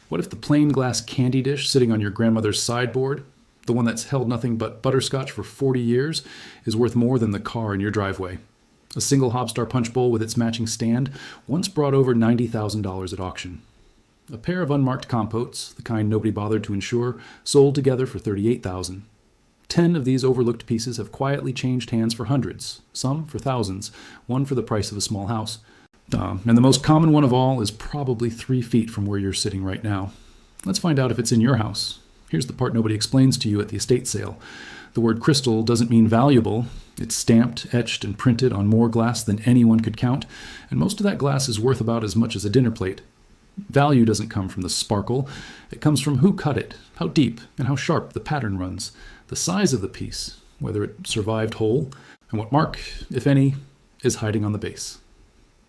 What if the plain glass candy dish sitting on your grandmother's sideboard, the one that's held nothing but butterscotch for 40 years, is worth more than the car in your driveway? A single Hobstar punch bowl with its matching stand once brought over $90,000 at auction. A pair of unmarked compotes, the kind nobody bothered to insure, sold together for $38,000. 10 of these overlooked pieces have quietly changed hands for hundreds, some for thousands, one for the price of a small house. And the most common one of all is probably 3 feet from where you're sitting right now. Let's find out if it's in your house. Here's the part nobody explains to you at the estate sale. The word crystal doesn't mean valuable. It's stamped, etched, and printed on more glass than anyone could count, and most of that glass is worth about as much as a dinner plate. Value doesn't come from the sparkle. It comes from who cut it, how deep, and how sharp the pattern runs, the size of the piece, whether it survived whole, and what mark, if any, is hiding on the base.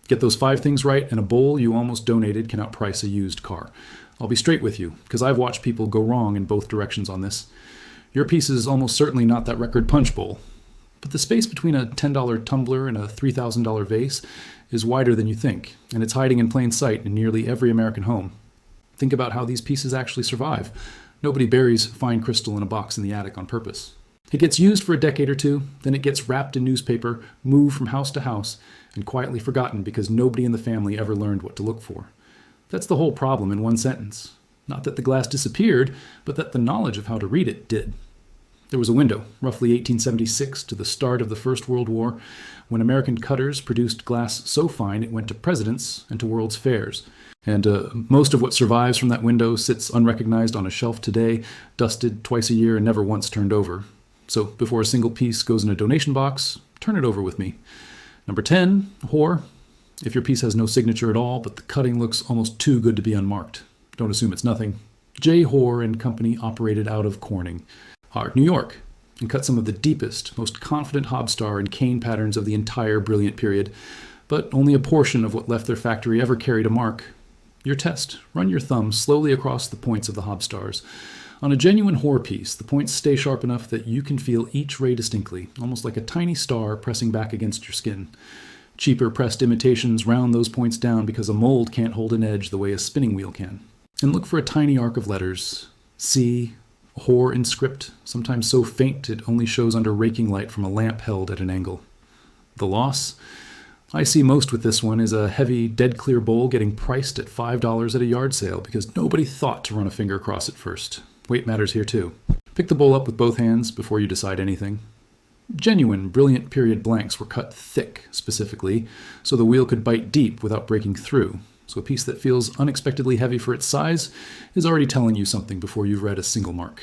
Get those 5 things right, and a bowl you almost donated can outprice a used car. I'll be straight with you, because I've watched people go wrong in both directions on this. Your piece is almost certainly not that record punch bowl. But the space between a $10 tumbler and a $3,000 vase is wider than you think, and it's hiding in plain sight in nearly every American home. Think about how these pieces actually survive. Nobody buries fine crystal in a box in the attic on purpose. It gets used for a decade or two, then it gets wrapped in newspaper, moved from house to house, and quietly forgotten because nobody in the family ever learned what to look for. That's the whole problem in one sentence. Not that the glass disappeared, but that the knowledge of how to read it did. There was a window, roughly 1876 to the start of the First World War, when American cutters produced glass so fine it went to presidents and to world's fairs. And most of what survives from that window sits unrecognized on a shelf today, dusted twice a year and never once turned over. So before a single piece goes in a donation box, turn it over with me. Number 10, whore. If your piece has no signature at all, but the cutting looks almost too good to be unmarked, don't assume it's nothing. J. Hoare and Company operated out of Corning, New York, and cut some of the deepest, most confident Hobstar and cane patterns of the entire brilliant period, but only a portion of what left their factory ever carried a mark. Your test. Run your thumb slowly across the points of the Hobstars. On a genuine Hoare piece, the points stay sharp enough that you can feel each ray distinctly, almost like a tiny star pressing back against your skin. Cheaper pressed imitations round those points down because a mold can't hold an edge the way a spinning wheel can. And look for a tiny arc of letters. C, Hoare in script, sometimes so faint it only shows under raking light from a lamp held at an angle. The loss? I see most with this one is a heavy, dead clear bowl getting priced at $5 at a yard sale because nobody thought to run a finger across it first. Weight matters here too. Pick the bowl up with both hands before you decide anything. Genuine, brilliant period blanks were cut thick, specifically, so the wheel could bite deep without breaking through. So a piece that feels unexpectedly heavy for its size is already telling you something before you've read a single mark.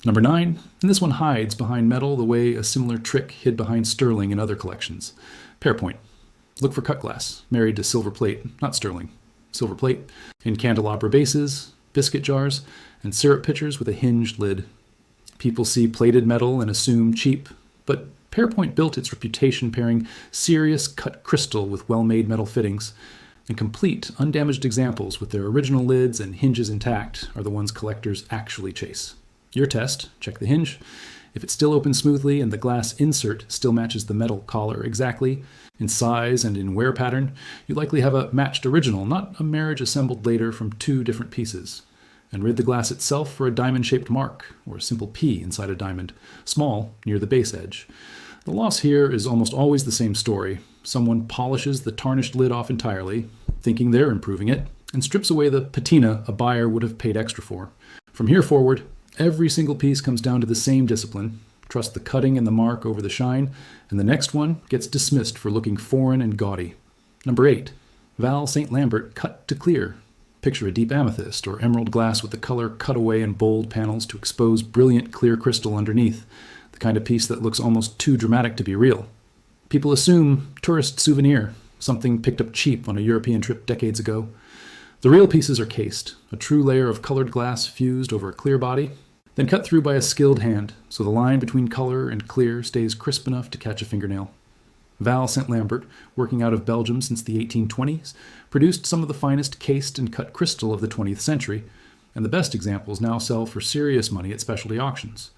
Number 9, and this one hides behind metal the way a similar trick hid behind sterling in other collections. Pearpoint. Look for cut glass, married to silver plate, not sterling. Silver plate, in candelabra bases, biscuit jars, and syrup pitchers with a hinged lid. People see plated metal and assume cheap, but Pearpoint built its reputation pairing serious cut crystal with well-made metal fittings, and complete, undamaged examples with their original lids and hinges intact are the ones collectors actually chase. Your test, check the hinge. If it still opens smoothly and the glass insert still matches the metal collar exactly, in size and in wear pattern, you likely have a matched original, not a marriage assembled later from 2 different pieces. And rid the glass itself for a diamond-shaped mark, or a simple P inside a diamond, small, near the base edge. The loss here is almost always the same story. Someone polishes the tarnished lid off entirely, thinking they're improving it, and strips away the patina a buyer would have paid extra for. From here forward, every single piece comes down to the same discipline. Trust the cutting and the mark over the shine, and the next one gets dismissed for looking foreign and gaudy. Number 8, Val St. Lambert cut to clear. Picture a deep amethyst or emerald glass with the color cut away in bold panels to expose brilliant clear crystal underneath, the kind of piece that looks almost too dramatic to be real. People assume tourist souvenir, something picked up cheap on a European trip decades ago. The real pieces are cased, a true layer of colored glass fused over a clear body, then cut through by a skilled hand, so the line between color and clear stays crisp enough to catch a fingernail. Val St. Lambert, working out of Belgium since the 1820s, produced some of the finest cased and cut crystal of the 20th century, and the best examples now sell for serious money at specialty auctions.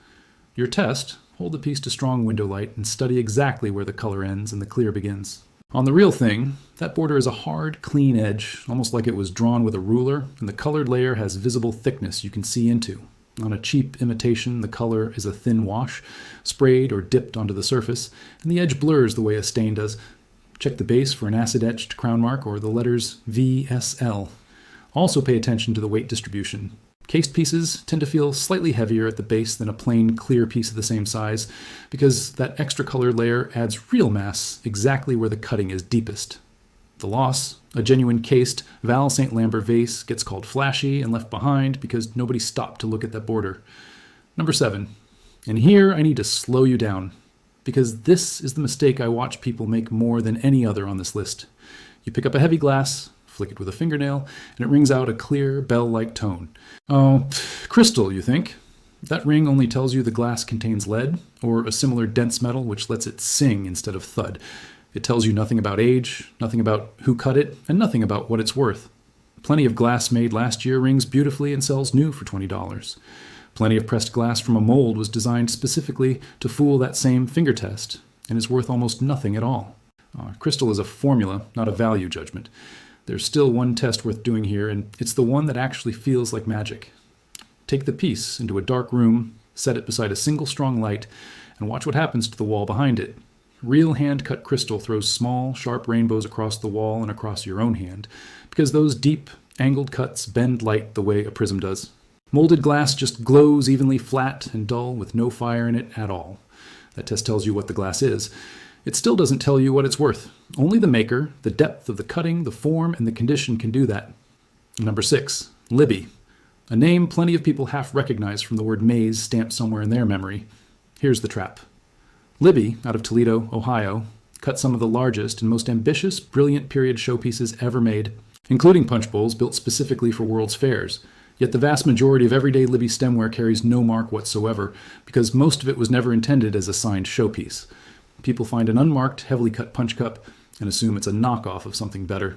Your test, hold the piece to strong window light and study exactly where the color ends and the clear begins. On the real thing, that border is a hard, clean edge, almost like it was drawn with a ruler, and the colored layer has visible thickness you can see into. On a cheap imitation, the color is a thin wash, sprayed or dipped onto the surface, and the edge blurs the way a stain does. Check the base for an acid-etched crown mark or the letters VSL. Also pay attention to the weight distribution. Cased pieces tend to feel slightly heavier at the base than a plain clear piece of the same size, because that extra colored layer adds real mass exactly where the cutting is deepest. The loss, a genuine cased Val St. Lambert vase, gets called flashy and left behind because nobody stopped to look at that border. Number 7. And here I need to slow you down, because this is the mistake I watch people make more than any other on this list. You pick up a heavy glass, flick it with a fingernail, and it rings out a clear, bell-like tone. Oh, crystal, you think? That ring only tells you the glass contains lead, or a similar dense metal which lets it sing instead of thud. It tells you nothing about age, nothing about who cut it, and nothing about what it's worth. Plenty of glass made last year rings beautifully and sells new for $20. Plenty of pressed glass from a mold was designed specifically to fool that same finger test, and is worth almost nothing at all. Crystal is a formula, not a value judgment. There's still one test worth doing here, and it's the one that actually feels like magic. Take the piece into a dark room, set it beside a single strong light, and watch what happens to the wall behind it. Real hand-cut crystal throws small, sharp rainbows across the wall and across your own hand, because those deep, angled cuts bend light the way a prism does. Molded glass just glows evenly flat and dull with no fire in it at all. That test tells you what the glass is. It still doesn't tell you what it's worth. Only the maker, the depth of the cutting, the form, and the condition can do that. Number 6, Libby. A name plenty of people half recognize from the word maze stamped somewhere in their memory. Here's the trap. Libby, out of Toledo, Ohio, cut some of the largest and most ambitious, brilliant period showpieces ever made, including punch bowls built specifically for World's Fairs. Yet the vast majority of everyday Libby stemware carries no mark whatsoever, because most of it was never intended as a signed showpiece. People find an unmarked, heavily cut punch cup and assume it's a knockoff of something better.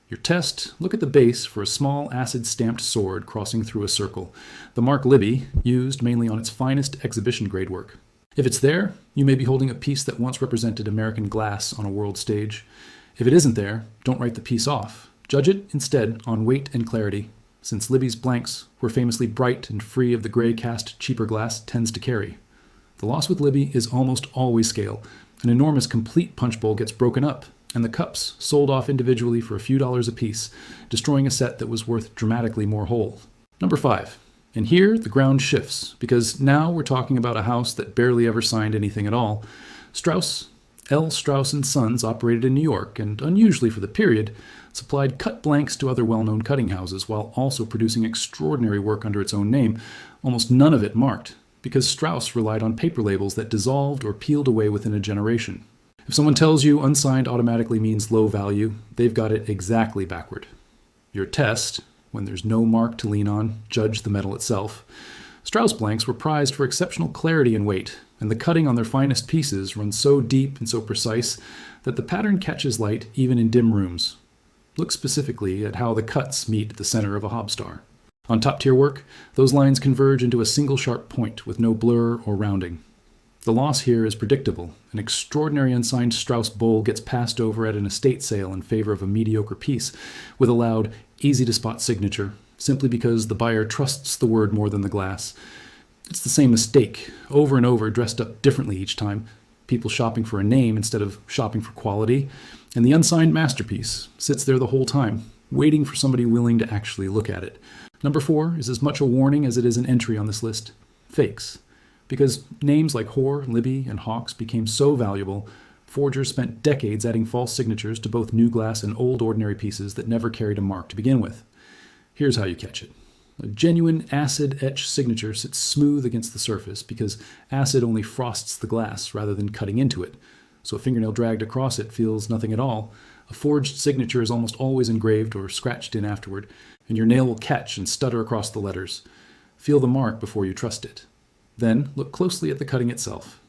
Your test, look at the base for a small acid-stamped sword crossing through a circle, the mark Libby, used mainly on its finest exhibition-grade work. If it's there, you may be holding a piece that once represented American glass on a world stage. If it isn't there, don't write the piece off. Judge it, instead, on weight and clarity, since Libby's blanks were famously bright and free of the gray cast cheaper glass tends to carry. The loss with Libby is almost always scale. An enormous complete punch bowl gets broken up, and the cups sold off individually for a few dollars apiece, destroying a set that was worth dramatically more whole. Number 5. And here the ground shifts, because now we're talking about a house that barely ever signed anything at all. Strauss, L. Strauss & Sons operated in New York, and unusually for the period, supplied cut blanks to other well-known cutting houses, while also producing extraordinary work under its own name, almost none of it marked, because Strauss relied on paper labels that dissolved or peeled away within a generation. If someone tells you unsigned automatically means low value, they've got it exactly backward. Your test, when there's no mark to lean on, judge the metal itself. Strauss blanks were prized for exceptional clarity and weight, and the cutting on their finest pieces runs so deep and so precise that the pattern catches light even in dim rooms. Look specifically at how the cuts meet at the center of a hobstar. On top-tier work, those lines converge into a single sharp point with no blur or rounding. The loss here is predictable. An extraordinary unsigned Strauss bowl gets passed over at an estate sale in favor of a mediocre piece with a loud, easy-to-spot signature, simply because the buyer trusts the word more than the glass. It's the same mistake, over and over, dressed up differently each time. People shopping for a name instead of shopping for quality. And the unsigned masterpiece sits there the whole time, waiting for somebody willing to actually look at it. Number 4 is as much a warning as it is an entry on this list. Fakes. Because names like Hoare, Libby, and Hawks became so valuable, forgers spent decades adding false signatures to both new glass and old ordinary pieces that never carried a mark to begin with. Here's how you catch it. A genuine acid-etched signature sits smooth against the surface because acid only frosts the glass rather than cutting into it, so a fingernail dragged across it feels nothing at all. A forged signature is almost always engraved or scratched in afterward, and your nail will catch and stutter across the letters. Feel the mark before you trust it. Then look closely at the cutting itself.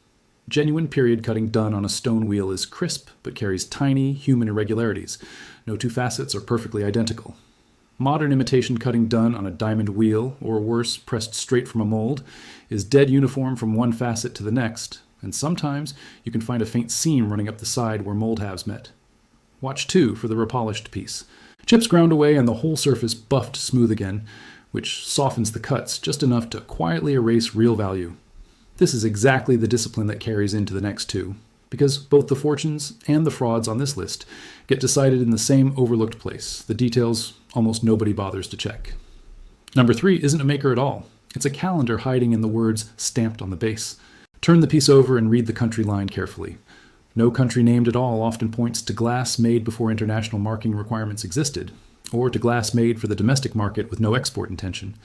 Genuine period cutting done on a stone wheel is crisp but carries tiny human irregularities. No two facets are perfectly identical. Modern imitation cutting done on a diamond wheel, or worse, pressed straight from a mold, is dead uniform from one facet to the next, and sometimes you can find a faint seam running up the side where mold halves met. Watch 2 for the repolished piece. Chips ground away and the whole surface buffed smooth again, which softens the cuts just enough to quietly erase real value. This is exactly the discipline that carries into the next two, because both the fortunes and the frauds on this list get decided in the same overlooked place, the details almost nobody bothers to check. Number 3 isn't a maker at all. It's a calendar hiding in the words stamped on the base. Turn the piece over and read the country line carefully. No country named at all often points to glass made before international marking requirements existed, or to glass made for the domestic market with no export intention.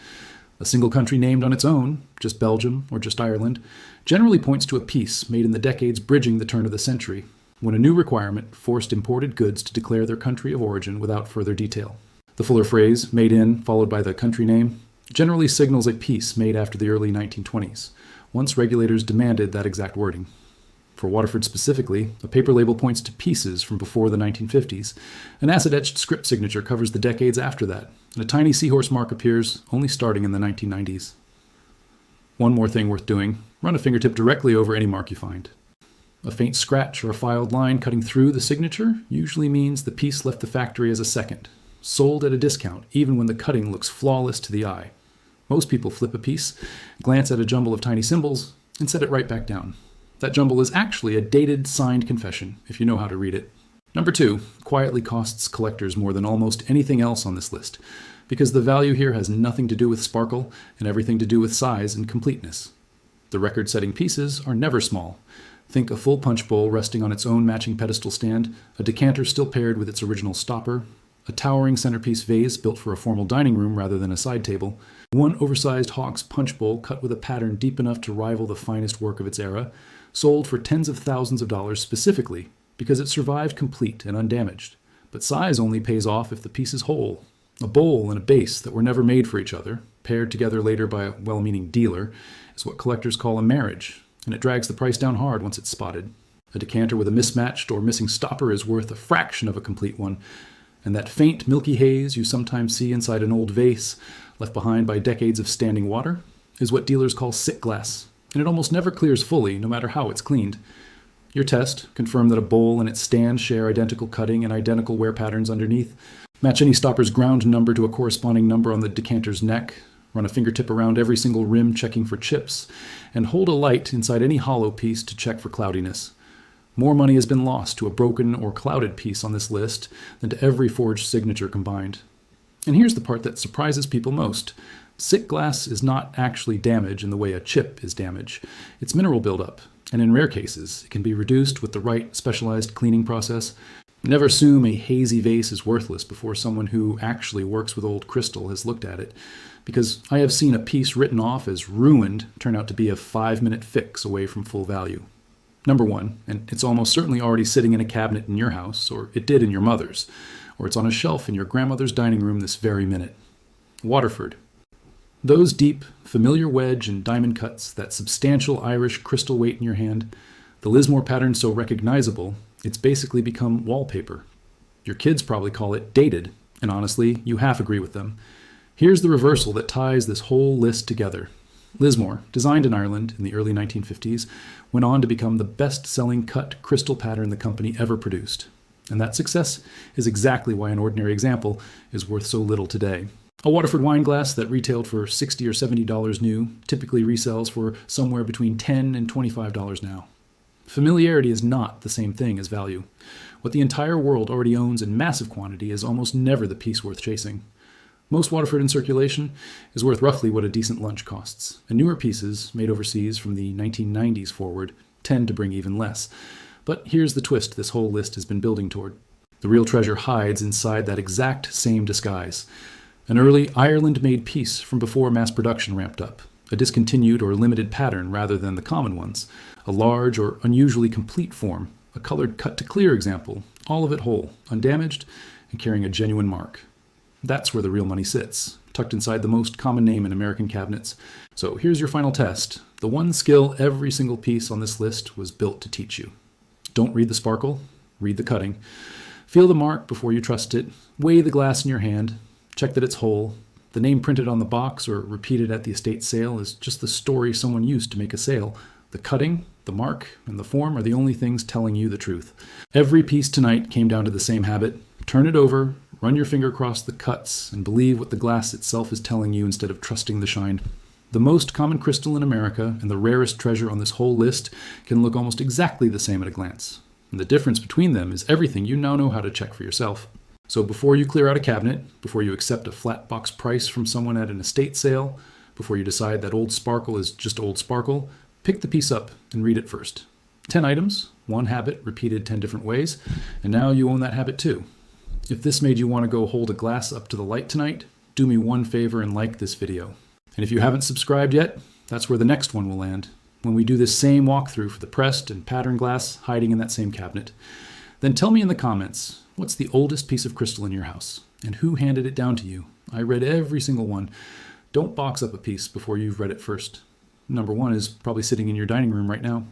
A single country named on its own, just Belgium or just Ireland, generally points to a piece made in the decades bridging the turn of the century, when a new requirement forced imported goods to declare their country of origin without further detail. The fuller phrase, made in, followed by the country name, generally signals a piece made after the early 1920s, once regulators demanded that exact wording. For Waterford specifically, a paper label points to pieces from before the 1950s. An acid-etched script signature covers the decades after that, and a tiny seahorse mark appears only starting in the 1990s. One more thing worth doing, run a fingertip directly over any mark you find. A faint scratch or a filed line cutting through the signature usually means the piece left the factory as a second, sold at a discount even when the cutting looks flawless to the eye. Most people flip a piece, glance at a jumble of tiny symbols, and set it right back down. That jumble is actually a dated, signed confession, if you know how to read it. Number 2 quietly costs collectors more than almost anything else on this list, because the value here has nothing to do with sparkle and everything to do with size and completeness. The record-setting pieces are never small. Think a full punch bowl resting on its own matching pedestal stand, a decanter still paired with its original stopper, a towering centerpiece vase built for a formal dining room rather than a side table, one oversized Hawk's punch bowl cut with a pattern deep enough to rival the finest work of its era, sold for tens of thousands of dollars specifically because it survived complete and undamaged. But size only pays off if the piece is whole. A bowl and a base that were never made for each other, paired together later by a well-meaning dealer, is what collectors call a marriage, and it drags the price down hard once it's spotted. A decanter with a mismatched or missing stopper is worth a fraction of a complete one, and that faint milky haze you sometimes see inside an old vase, left behind by decades of standing water, is what dealers call sick glass, and it almost never clears fully, no matter how it's cleaned. Your test, confirm that a bowl and its stand share identical cutting and identical wear patterns underneath, match any stopper's ground number to a corresponding number on the decanter's neck, run a fingertip around every single rim checking for chips, and hold a light inside any hollow piece to check for cloudiness. More money has been lost to a broken or clouded piece on this list than to every forged signature combined. And here's the part that surprises people most. Sick glass is not actually damage in the way a chip is damage. It's mineral buildup, and in rare cases, it can be reduced with the right specialized cleaning process. Never assume a hazy vase is worthless before someone who actually works with old crystal has looked at it, because I have seen a piece written off as ruined turn out to be a 5-minute fix away from full value. Number 1, and it's almost certainly already sitting in a cabinet in your house, or it did in your mother's, or it's on a shelf in your grandmother's dining room this very minute. Waterford. Those deep, familiar wedge and diamond cuts, that substantial Irish crystal weight in your hand, the Lismore pattern so recognizable, it's basically become wallpaper. Your kids probably call it dated, and honestly, you half agree with them. Here's the reversal that ties this whole list together. Lismore, designed in Ireland in the early 1950s, went on to become the best-selling cut crystal pattern the company ever produced. And that success is exactly why an ordinary example is worth so little today. A Waterford wine glass that retailed for $60 or $70 new typically resells for somewhere between $10 and $25 now. Familiarity is not the same thing as value. What the entire world already owns in massive quantity is almost never the piece worth chasing. Most Waterford in circulation is worth roughly what a decent lunch costs, and newer pieces, made overseas from the 1990s forward, tend to bring even less. But here's the twist this whole list has been building toward. The real treasure hides inside that exact same disguise. An early Ireland-made piece from before mass production ramped up, a discontinued or limited pattern rather than the common ones, a large or unusually complete form, a colored cut-to-clear example, all of it whole, undamaged, and carrying a genuine mark. That's where the real money sits, tucked inside the most common name in American cabinets. So here's your final test, the one skill every single piece on this list was built to teach you. Don't read the sparkle, read the cutting. Feel the mark before you trust it, weigh the glass in your hand, check that it's whole. The name printed on the box or repeated at the estate sale is just the story someone used to make a sale. The cutting The mark and the form are the only things telling you the truth. Every piece tonight came down to the same habit. Turn it over, run your finger across the cuts, and believe what the glass itself is telling you instead of trusting the shine. The most common crystal in America and the rarest treasure on this whole list can look almost exactly the same at a glance. And the difference between them is everything you now know how to check for yourself. So before you clear out a cabinet, before you accept a flat box price from someone at an estate sale, before you decide that old sparkle is just old sparkle, pick the piece up and read it first. 10 items, one habit repeated 10 different ways, and now you own that habit too. If this made you want to go hold a glass up to the light tonight, do me one favor and like this video. And if you haven't subscribed yet, that's where the next one will land, when we do this same walkthrough for the pressed and patterned glass hiding in that same cabinet. Then tell me in the comments, what's the oldest piece of crystal in your house? And who handed it down to you? I read every single one. Don't box up a piece before you've read it first. Number one is probably sitting in your dining room right now.